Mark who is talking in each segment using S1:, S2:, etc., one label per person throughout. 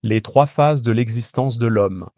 S1: Les trois phases de l'existence de l'homme.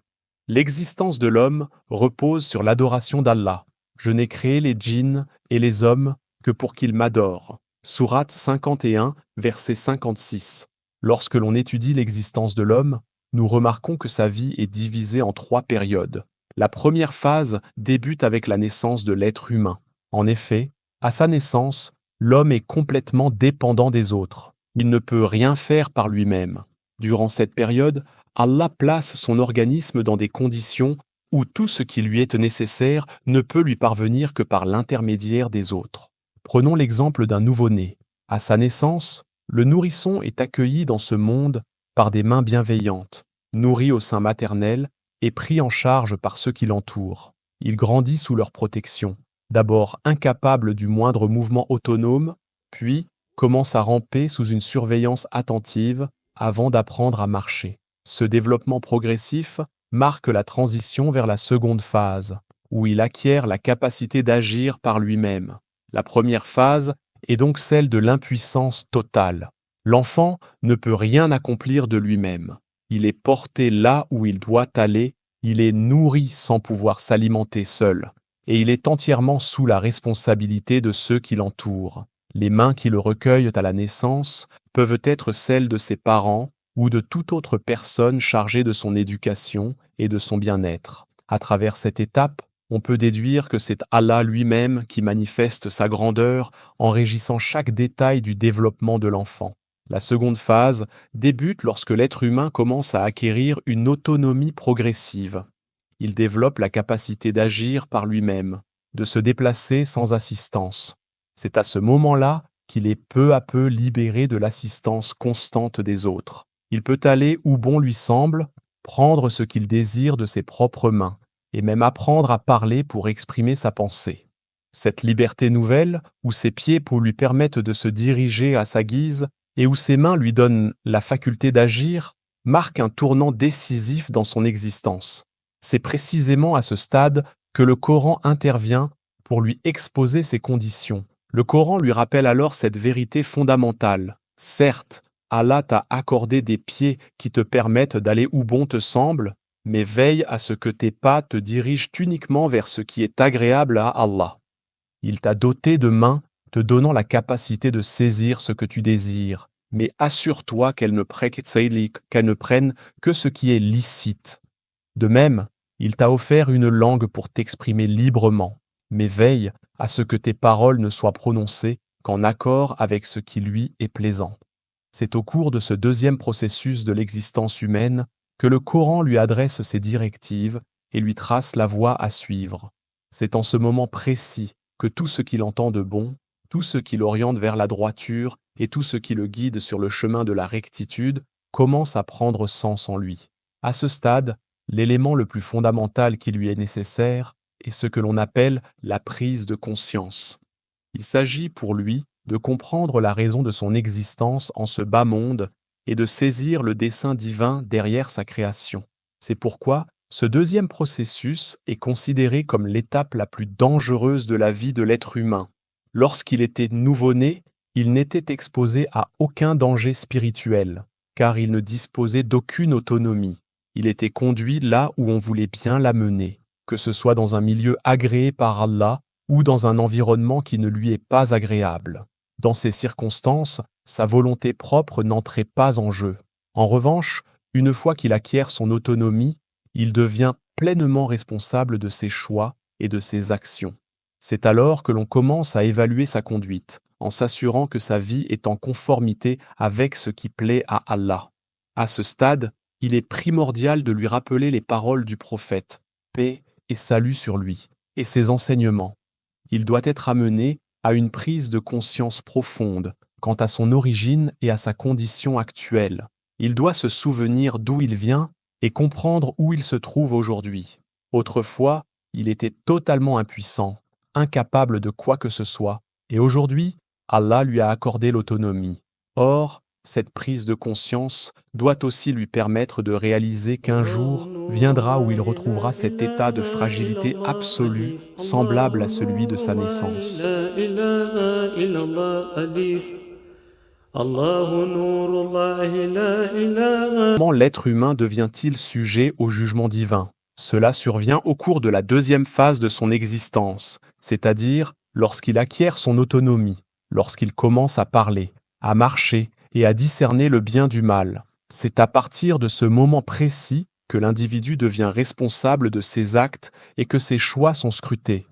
S1: L'existence de l'homme repose sur l'adoration d'Allah. Je n'ai créé les djinns et les hommes que pour qu'ils m'adorent. Sourate 51, verset 56. Lorsque l'on étudie l'existence de l'homme, nous remarquons que sa vie est divisée en trois périodes. La première phase débute avec la naissance de l'être humain. En effet, à sa naissance, l'homme est complètement dépendant des autres. Il ne peut rien faire par lui-même. Durant cette période, Allah place son organisme dans des conditions où tout ce qui lui est nécessaire ne peut lui parvenir que par l'intermédiaire des autres. Prenons l'exemple d'un nouveau-né. À sa naissance, le nourrisson est accueilli dans ce monde par des mains bienveillantes, nourri au sein maternel et pris en charge par ceux qui l'entourent. Il grandit sous leur protection, d'abord incapable du moindre mouvement autonome, puis commence à ramper sous une surveillance attentive avant d'apprendre à marcher. Ce développement progressif marque la transition vers la seconde phase, où il acquiert la capacité d'agir par lui-même. La première phase est donc celle de l'impuissance totale. L'enfant ne peut rien accomplir de lui-même. Il est porté là où il doit aller, il est nourri sans pouvoir s'alimenter seul, et il est entièrement sous la responsabilité de ceux qui l'entourent. Les mains qui le recueillent à la naissance peuvent être celles de ses parents ou de toute autre personne chargée de son éducation et de son bien-être. À travers cette étape, on peut déduire que c'est Allah lui-même qui manifeste sa grandeur en régissant chaque détail du développement de l'enfant. La seconde phase débute lorsque l'être humain commence à acquérir une autonomie progressive. Il développe la capacité d'agir par lui-même, de se déplacer sans assistance. C'est à ce moment-là qu'il est peu à peu libéré de l'assistance constante des autres. Il peut aller où bon lui semble, prendre ce qu'il désire de ses propres mains, et même apprendre à parler pour exprimer sa pensée. Cette liberté nouvelle, où ses pieds lui permettent de se diriger à sa guise, et où ses mains lui donnent la faculté d'agir, marque un tournant décisif dans son existence. C'est précisément à ce stade que le Coran intervient pour lui exposer ses conditions. Le Coran lui rappelle alors cette vérité fondamentale. Certes, Allah t'a accordé des pieds qui te permettent d'aller où bon te semble, mais veille à ce que tes pas te dirigent uniquement vers ce qui est agréable à Allah. Il t'a doté de mains te donnant la capacité de saisir ce que tu désires, mais assure-toi qu'elles ne prennent que ce qui est licite. De même, il t'a offert une langue pour t'exprimer librement, mais veille à ce que tes paroles ne soient prononcées qu'en accord avec ce qui lui est plaisant. C'est au cours de ce deuxième processus de l'existence humaine que le Coran lui adresse ses directives et lui trace la voie à suivre. C'est en ce moment précis que tout ce qu'il entend de bon, tout ce qui l'oriente vers la droiture et tout ce qui le guide sur le chemin de la rectitude commence à prendre sens en lui. À ce stade, l'élément le plus fondamental qui lui est nécessaire est ce que l'on appelle la prise de conscience. Il s'agit pour lui de comprendre la raison de son existence en ce bas monde et de saisir le dessein divin derrière sa création. C'est pourquoi ce deuxième processus est considéré comme l'étape la plus dangereuse de la vie de l'être humain. Lorsqu'il était nouveau-né, il n'était exposé à aucun danger spirituel, car il ne disposait d'aucune autonomie. Il était conduit là où on voulait bien l'amener, que ce soit dans un milieu agréé par Allah ou dans un environnement qui ne lui est pas agréable. Dans ces circonstances, sa volonté propre n'entrait pas en jeu. En revanche, une fois qu'il acquiert son autonomie, il devient pleinement responsable de ses choix et de ses actions. C'est alors que l'on commence à évaluer sa conduite, en s'assurant que sa vie est en conformité avec ce qui plaît à Allah. À ce stade, il est primordial de lui rappeler les paroles du prophète, paix et salut sur lui, et ses enseignements. Il doit être amené à une prise de conscience profonde quant à son origine et à sa condition actuelle. Il doit se souvenir d'où il vient et comprendre où il se trouve aujourd'hui. Autrefois, il était totalement impuissant, incapable de quoi que ce soit, et aujourd'hui, Allah lui a accordé l'autonomie. Or, cette prise de conscience doit aussi lui permettre de réaliser qu'un jour viendra où il retrouvera cet état de fragilité absolue, semblable à celui de sa naissance. Comment l'être humain devient-il sujet au jugement divin? Cela survient au cours de la deuxième phase de son existence, c'est-à-dire lorsqu'il acquiert son autonomie, lorsqu'il commence à parler, à marcher et à discerner le bien du mal. C'est à partir de ce moment précis que l'individu devient responsable de ses actes et que ses choix sont scrutés.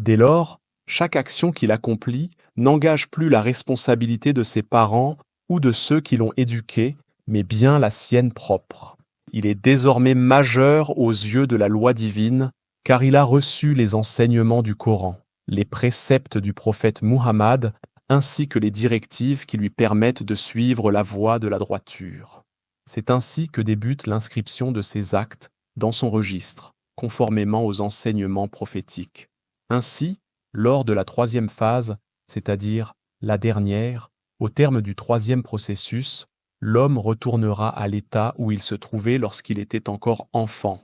S1: Dès lors, chaque action qu'il accomplit n'engage plus la responsabilité de ses parents ou de ceux qui l'ont éduqué, mais bien la sienne propre. Il est désormais majeur aux yeux de la loi divine, car il a reçu les enseignements du Coran, les préceptes du prophète Muhammad, ainsi que les directives qui lui permettent de suivre la voie de la droiture. C'est ainsi que débute l'inscription de ses actes dans son registre, conformément aux enseignements prophétiques. Ainsi, lors de la troisième phase, c'est-à-dire la dernière, au terme du troisième processus, l'homme retournera à l'état où il se trouvait lorsqu'il était encore enfant.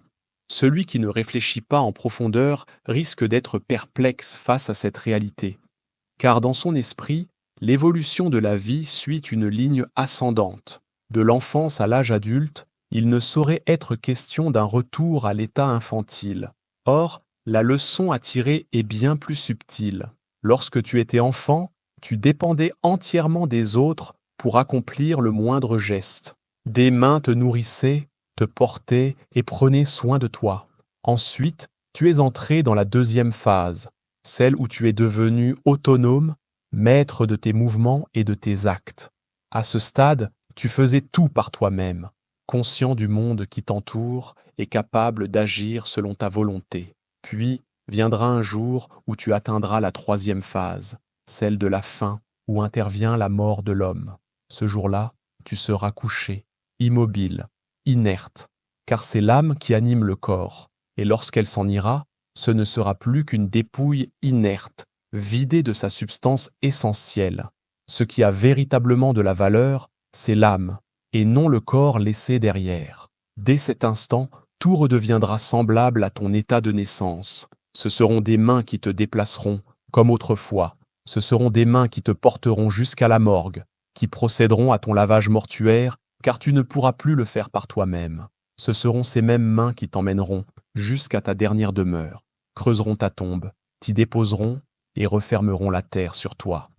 S1: Celui qui ne réfléchit pas en profondeur risque d'être perplexe face à cette réalité, car dans son esprit, l'évolution de la vie suit une ligne ascendante. De l'enfance à l'âge adulte, il ne saurait être question d'un retour à l'état infantile. Or, la leçon à tirer est bien plus subtile. Lorsque tu étais enfant, tu dépendais entièrement des autres pour accomplir le moindre geste. Des mains te nourrissaient, te portaient et prenaient soin de toi. Ensuite, tu es entré dans la deuxième phase, celle où tu es devenu autonome, maître de tes mouvements et de tes actes. À ce stade, tu faisais tout par toi-même, conscient du monde qui t'entoure et capable d'agir selon ta volonté. Puis viendra un jour où tu atteindras la troisième phase, celle de la fin, où intervient la mort de l'homme. Ce jour-là, tu seras couché, immobile, inerte, car c'est l'âme qui anime le corps, et lorsqu'elle s'en ira, ce ne sera plus qu'une dépouille inerte, vidée de sa substance essentielle. Ce qui a véritablement de la valeur, c'est l'âme, et non le corps laissé derrière. Dès cet instant, tout redeviendra semblable à ton état de naissance. Ce seront des mains qui te déplaceront, comme autrefois. Ce seront des mains qui te porteront jusqu'à la morgue, qui procéderont à ton lavage mortuaire, car tu ne pourras plus le faire par toi-même. Ce seront ces mêmes mains qui t'emmèneront jusqu'à ta dernière demeure, creuseront ta tombe, t'y déposeront et refermeront la terre sur toi.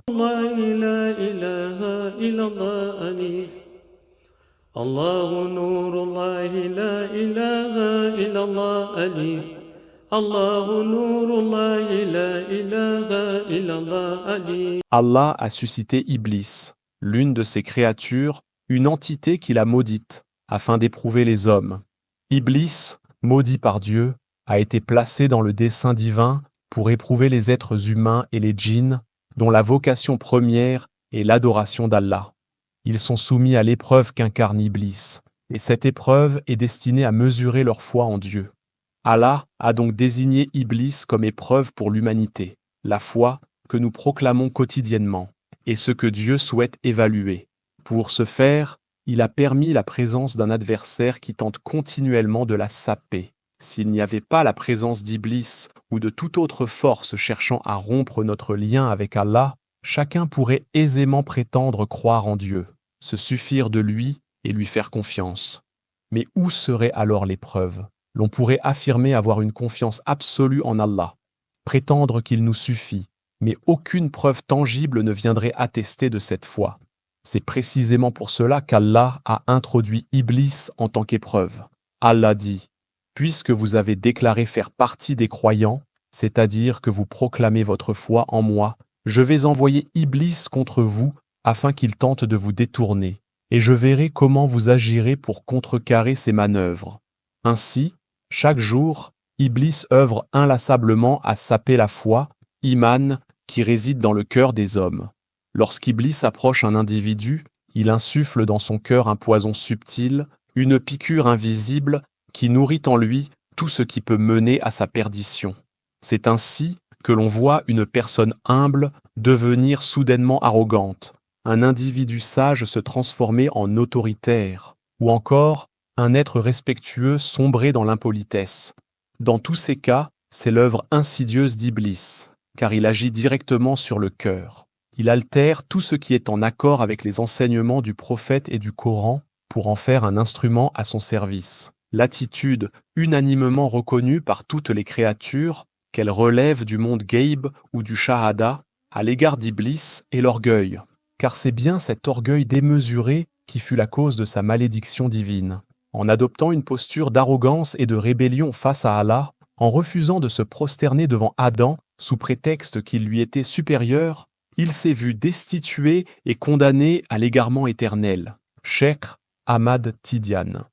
S1: Allah a suscité Iblis, l'une de ses créatures, une entité qu'il a maudite, afin d'éprouver les hommes. Iblis, maudit par Dieu, a été placé dans le dessein divin pour éprouver les êtres humains et les djinns, dont la vocation première est l'adoration d'Allah. Ils sont soumis à l'épreuve qu'incarne Iblis, et cette épreuve est destinée à mesurer leur foi en Dieu. Allah a donc désigné Iblis comme épreuve pour l'humanité, la foi que nous proclamons quotidiennement, et ce que Dieu souhaite évaluer. Pour ce faire, il a permis la présence d'un adversaire qui tente continuellement de la saper. S'il n'y avait pas la présence d'Iblis ou de toute autre force cherchant à rompre notre lien avec Allah, chacun pourrait aisément prétendre croire en Dieu, se suffire de lui et lui faire confiance. Mais où serait alors l'épreuve? L'on pourrait affirmer avoir une confiance absolue en Allah, prétendre qu'il nous suffit, mais aucune preuve tangible ne viendrait attester de cette foi. C'est précisément pour cela qu'Allah a introduit Iblis en tant qu'épreuve. Allah dit « Puisque vous avez déclaré faire partie des croyants, c'est-à-dire que vous proclamez votre foi en moi, je vais envoyer Iblis contre vous afin qu'il tente de vous détourner, et je verrai comment vous agirez pour contrecarrer ses manœuvres. » Ainsi, chaque jour, Iblis œuvre inlassablement à saper la foi, Iman, qui réside dans le cœur des hommes. Lorsqu'Iblis approche un individu, il insuffle dans son cœur un poison subtil, une piqûre invisible qui nourrit en lui tout ce qui peut mener à sa perdition. C'est ainsi que l'on voit une personne humble devenir soudainement arrogante, un individu sage se transformer en autoritaire, ou encore un être respectueux sombrer dans l'impolitesse. Dans tous ces cas, c'est l'œuvre insidieuse d'Iblis, car il agit directement sur le cœur. Il altère tout ce qui est en accord avec les enseignements du prophète et du Coran pour en faire un instrument à son service. L'attitude, unanimement reconnue par toutes les créatures, qu'elle relève du monde Ghaib ou du Shahada, à l'égard d'Iblis est l'orgueil. Car c'est bien cet orgueil démesuré qui fut la cause de sa malédiction divine. En adoptant une posture d'arrogance et de rébellion face à Allah, en refusant de se prosterner devant Adam sous prétexte qu'il lui était supérieur, il s'est vu destitué et condamné à l'égarement éternel. Cheikh Ahmad Tidiane.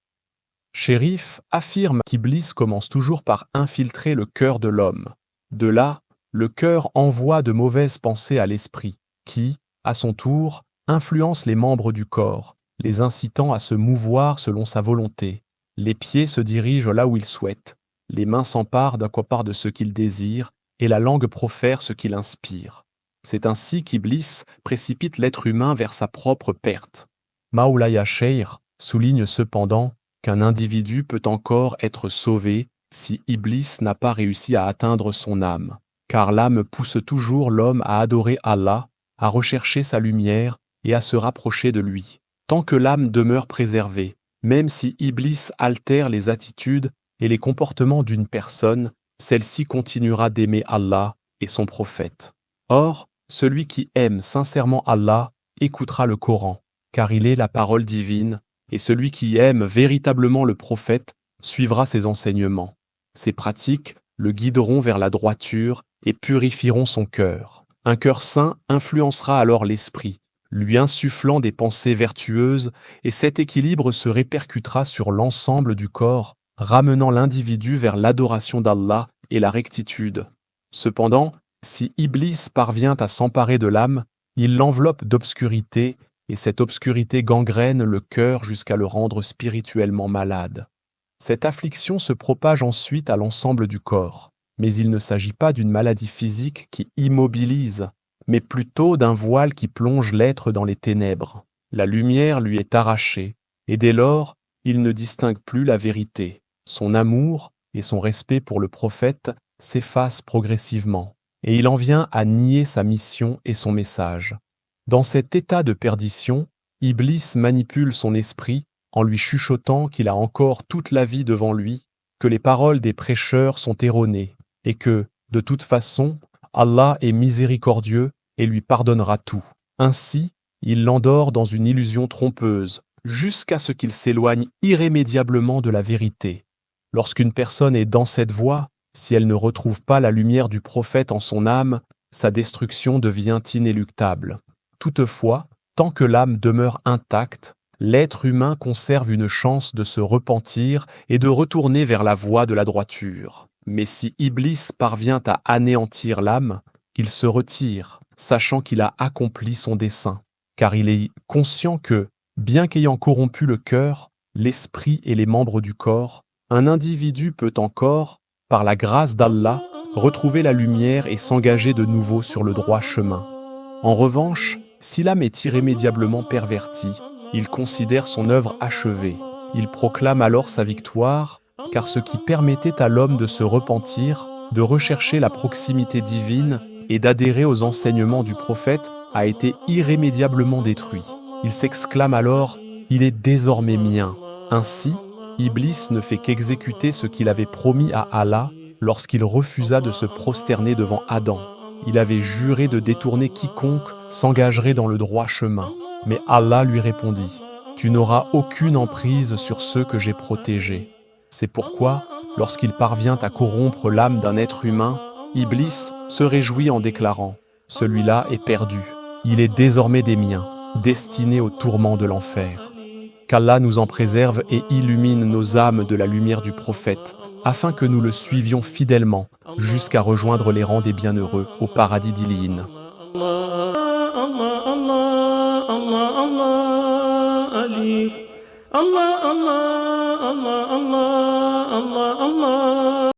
S1: Chérif affirme qu'Iblis commence toujours par infiltrer le cœur de l'homme. De là, le cœur envoie de mauvaises pensées à l'esprit, qui, à son tour, influence les membres du corps, les incitant à se mouvoir selon sa volonté. Les pieds se dirigent là où ils souhaitent, les mains s'emparent d'aquapart de ce qu'ils désirent, et la langue profère ce qu'il inspire. C'est ainsi qu'Iblis précipite l'être humain vers sa propre perte. Maoulaya Cheikh souligne cependant qu'un individu peut encore être sauvé si Iblis n'a pas réussi à atteindre son âme, car l'âme pousse toujours l'homme à adorer Allah, à rechercher sa lumière et à se rapprocher de lui. Tant que l'âme demeure préservée, même si Iblis altère les attitudes et les comportements d'une personne, celle-ci continuera d'aimer Allah et son prophète. Or, celui qui aime sincèrement Allah écoutera le Coran, car il est la parole divine, et celui qui aime véritablement le prophète suivra ses enseignements. Ces pratiques le guideront vers la droiture et purifieront son cœur. Un cœur saint influencera alors l'esprit, lui insufflant des pensées vertueuses, et cet équilibre se répercutera sur l'ensemble du corps, ramenant l'individu vers l'adoration d'Allah et la rectitude. Cependant, si Iblis parvient à s'emparer de l'âme, il l'enveloppe d'obscurité, et cette obscurité gangrène le cœur jusqu'à le rendre spirituellement malade. Cette affliction se propage ensuite à l'ensemble du corps, mais il ne s'agit pas d'une maladie physique qui immobilise, mais plutôt d'un voile qui plonge l'être dans les ténèbres. La lumière lui est arrachée, et dès lors, il ne distingue plus la vérité. Son amour et son respect pour le prophète s'effacent progressivement, et il en vient à nier sa mission et son message. Dans cet état de perdition, Iblis manipule son esprit en lui chuchotant qu'il a encore toute la vie devant lui, que les paroles des prêcheurs sont erronées, et que, de toute façon, Allah est miséricordieux et lui pardonnera tout. Ainsi, il l'endort dans une illusion trompeuse, jusqu'à ce qu'il s'éloigne irrémédiablement de la vérité. Lorsqu'une personne est dans cette voie, si elle ne retrouve pas la lumière du prophète en son âme, sa destruction devient inéluctable. Toutefois, tant que l'âme demeure intacte, l'être humain conserve une chance de se repentir et de retourner vers la voie de la droiture. Mais si Iblis parvient à anéantir l'âme, il se retire, sachant qu'il a accompli son dessein, car il est conscient que, bien qu'ayant corrompu le cœur, l'esprit et les membres du corps, un individu peut encore, par la grâce d'Allah, retrouver la lumière et s'engager de nouveau sur le droit chemin. En revanche, si l'âme est irrémédiablement pervertie, il considère son œuvre achevée. Il proclame alors sa victoire, car ce qui permettait à l'homme de se repentir, de rechercher la proximité divine et d'adhérer aux enseignements du prophète a été irrémédiablement détruit. Il s'exclame alors « Il est désormais mien ». Ainsi, Iblis ne fait qu'exécuter ce qu'il avait promis à Allah lorsqu'il refusa de se prosterner devant Adam. Il avait juré de détourner quiconque s'engagerait dans le droit chemin. Mais Allah lui répondit « Tu n'auras aucune emprise sur ceux que j'ai protégés ». C'est pourquoi, lorsqu'il parvient à corrompre l'âme d'un être humain, Iblis se réjouit en déclarant « Celui-là est perdu, il est désormais des miens, destiné au tourment de l'enfer ». Qu'Allah nous en préserve et illumine nos âmes de la lumière du prophète, afin que nous le suivions fidèlement jusqu'à rejoindre les rangs des bienheureux au paradis d'Ilyin. Allah, Allah, Allah, Allah, Allah, Allah, Allah.